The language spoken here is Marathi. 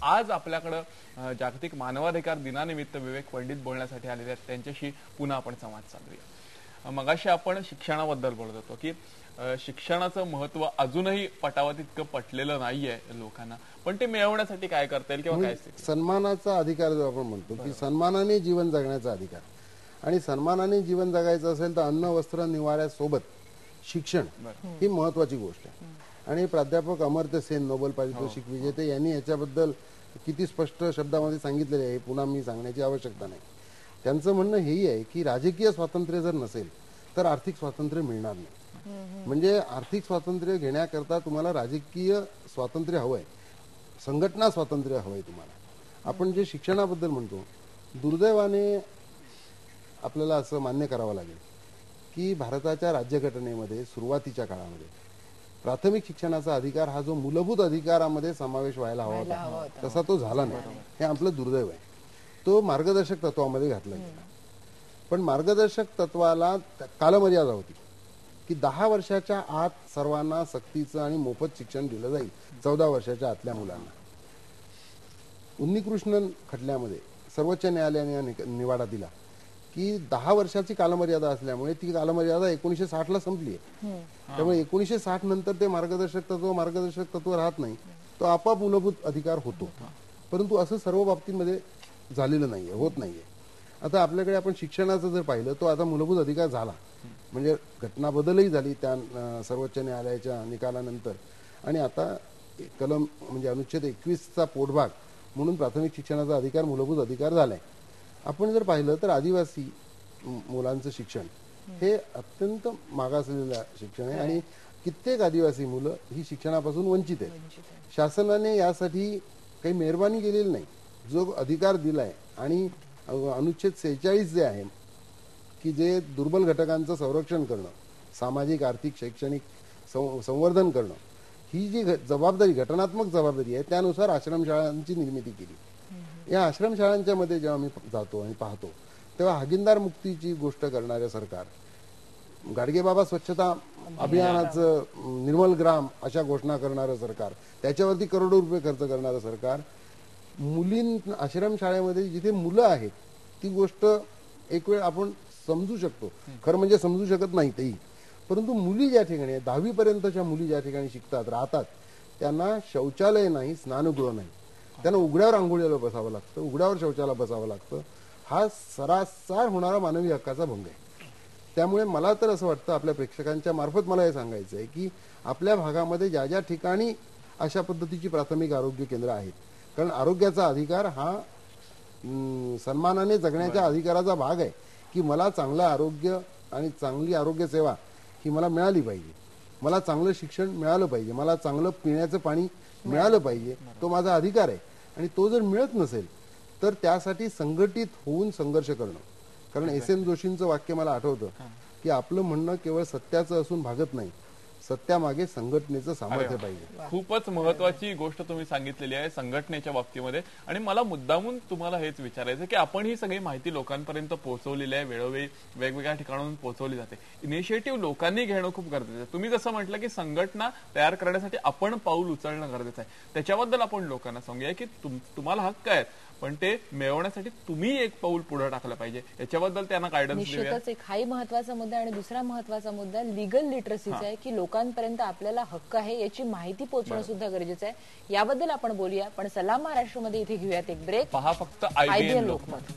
आज आपल्याकडे जागतिक मानवाधिकार दिनानिमित्त विवेक पंडित बोलण्यासाठी आलेले आहेत, त्यांच्याशी पुन्हा आपण संवाद साधूया। मगाशी आपण शिक्षणाबद्दल बोलत होतो की शिक्षणाचं महत्व अजूनही पटावत इतकं पटलेलं नाहीये लोकांना, पण ते मिळवण्यासाठी काय करता येईल किंवा काय सन्मानाचा अधिकार जो आपण म्हणतो की सन्मानाने जीवन जगण्याचा अधिकार, आणि सन्मानाने जीवन जगायचं असेल तर अन्न वस्त्र निवाऱ्यासोबत शिक्षण ही महत्वाची गोष्ट आहे। आणि प्राध्यापक अमर्त्य सेन नोबेल पारितोषिक विजेते यांनी याच्याबद्दल किती स्पष्ट शब्दामध्ये सांगितलेले आहे, पुन्हा मी सांगण्याची आवश्यकता नाही। त्यांचं म्हणणं हेही आहे की राजकीय स्वातंत्र्य जर नसेल तर आर्थिक स्वातंत्र्य मिळणार नाही। म्हणजे आर्थिक स्वातंत्र्य घेण्याकरता तुम्हाला राजकीय स्वातंत्र्य हवंय, संघटना स्वातंत्र्य हवंय तुम्हाला। आपण जे शिक्षणाबद्दल म्हणतो, दुर्दैवाने आपल्याला असं मान्य करावं लागेल की भारताच्या राज्यघटनेमध्ये सुरुवातीच्या काळामध्ये प्राथमिक शिक्षणाचा अधिकार हा जो मूलभूत अधिकारामध्ये समावेश व्हायला हवा होता तसा तो झाला नाही, हे आपलं दुर्दैव आहे। तो मार्गदर्शक तत्वामध्ये घातला गेला, पण मार्गदर्शक तत्वाला कालमर्यादा होती की 10 वर्षाच्या आत सर्वांना सक्तीचं आणि मोफत शिक्षण दिलं जाईल 14 वर्षाच्या आतल्या मुलांना। उन्नीकृष्णन खटल्यामध्ये सर्वोच्च न्यायालयाने निवाडा दिला की 10 वर्षाची कालमर्यादा असल्यामुळे ती कालमर्यादा 1960ला संपली आहे, त्यामुळे 1960 नंतर ते मार्गदर्शक तत्व राहत नाही, तो आपोआप मूलभूत अधिकार होतो। परंतु असं सर्व बाबतीमध्ये झालेलं नाहीये, होत नाहीये। आता आपल्याकडे आपण शिक्षणाचं जर पाहिलं तो आता मूलभूत अधिकार झाला, म्हणजे घटना बदलही झाली त्या सर्वोच्च न्यायालयाच्या निकालानंतर, आणि आता कलम म्हणजे अनुच्छेद 21चा पोटभाग म्हणून प्राथमिक शिक्षणाचा अधिकार मूलभूत अधिकार झालाय। आपण जर पाहिलं तर आदिवासी मुलांचं शिक्षण हे अत्यंत मागासलेलं शिक्षण आहे आणि कित्येक आदिवासी मुलं ही शिक्षणापासून वंचित आहेत। शासनाने यासाठी काही मेहरबानी केलेली नाही। जो अधिकार दिलाय आणि अनुच्छेद 46 जे आहे की जे दुर्बल घटकांचं संरक्षण करणं, सामाजिक आर्थिक शैक्षणिक संवर्धन करणं, ही जी जबाबदारी घटनात्मक जबाबदारी आहे, त्यानुसार आश्रमशाळांची निर्मिती केली। या आश्रमशाळांच्या मध्ये जेव्हा मी जातो आणि पाहतो तेव्हा हागिंदार मुक्तीची गोष्ट करणारे सरकार, गाडगेबाबा स्वच्छता अभियानाचं निर्मल ग्राम अशा घोषणा करणारं सरकार, त्याच्यावरती करोडो रुपये खर्च करणारं सरकार, आश्रमशाळेमध्ये जिथे मुलं आहेत ती गोष्ट एक वेळ आपण समजू शकतो, खरं म्हणजे समजू शकत नाही तेही, परंतु मुली ज्या ठिकाणी 10वी पर्यंतच्या मुली ज्या ठिकाणी शिकतात राहतात त्यांना शौचालय नाही, स्नानगृह नाही, त्यांना उघड्यावर आंघोळीला बसावं लागतं, उघड्यावर शौचाला बसावं लागतं। हा सरासर होणारा मानवी हक्काचा भंग आहे। त्यामुळे मला तर असं वाटतं, आपल्या प्रेक्षकांच्या मार्फत मला हे सांगायचं आहे की आपल्या भागामध्ये ज्या ज्या ठिकाणी अशा पद्धतीची प्राथमिक आरोग्य केंद्र आहेत, कारण आरोग्याचा अधिकार हा सन्मानाने जगण्याच्या अधिकाराचा भाग आहे की मला चांगलं आरोग्य आणि चांगली आरोग्य सेवा ही मला मिळाली पाहिजे, मला चांगलं शिक्षण मिळालं पाहिजे, मला चांगलं पिण्याचं पाणी मिळालं पाहिजे, तो माझा अधिकार आहे। आणि तो जर मिळत नसेल तर त्यासाठी संघटित होऊन संघर्ष करणं, कारण एस.एन. जोशींचं वाक्य मला आठवतं की आपलं म्हणणं केवळ सत्याचं असून भागत नाही, सत्यामागे संघटनेचं सामर्थ्य पाहिजे। खूपच महत्वाची गोष्ट तुम्ही सांगितलेली आहे संघटनेच्या बाबतीमध्ये, आणि मला मुद्दामून तुम्हाला हेच विचारायचं की आपण ही सगळी माहिती लोकांपर्यंत पोहोचवलेली आहे, वेळोवेळी वेगवेगळ्या ठिकाणाहून पोहोचवली जाते, इनिशिएटिव्ह लोकांनी घेणं खूप गरजेचं आहे। तुम्ही जसं म्हटलं की संघटना तयार करण्यासाठी आपण पाऊल उचलणं गरजेचं आहे, त्याच्याबद्दल आपण लोकांना सांगूया की तुम्हाला हक्क आहेत, पण ते मिळवण्यासाठी तुम्ही एक पाऊल पुढे टाकलं पाहिजे, याच्याबद्दल त्यांना गायडन्स देऊया। निश्चितच एक हाही महत्वाचा मुद्दा, आणि दुसरा महत्वाचा मुद्दा लीगल लिटरसीचा आहे की लोकांपर्यंत आपल्याला हक्क आहे याची माहिती पोहोचणं सुद्धा गरजेचं आहे। याबद्दल आपण बोलूया, पण सलाम महाराष्ट्रमध्ये इथे घेऊयात एक ब्रेक। पहा फक्त IBN लोकमत।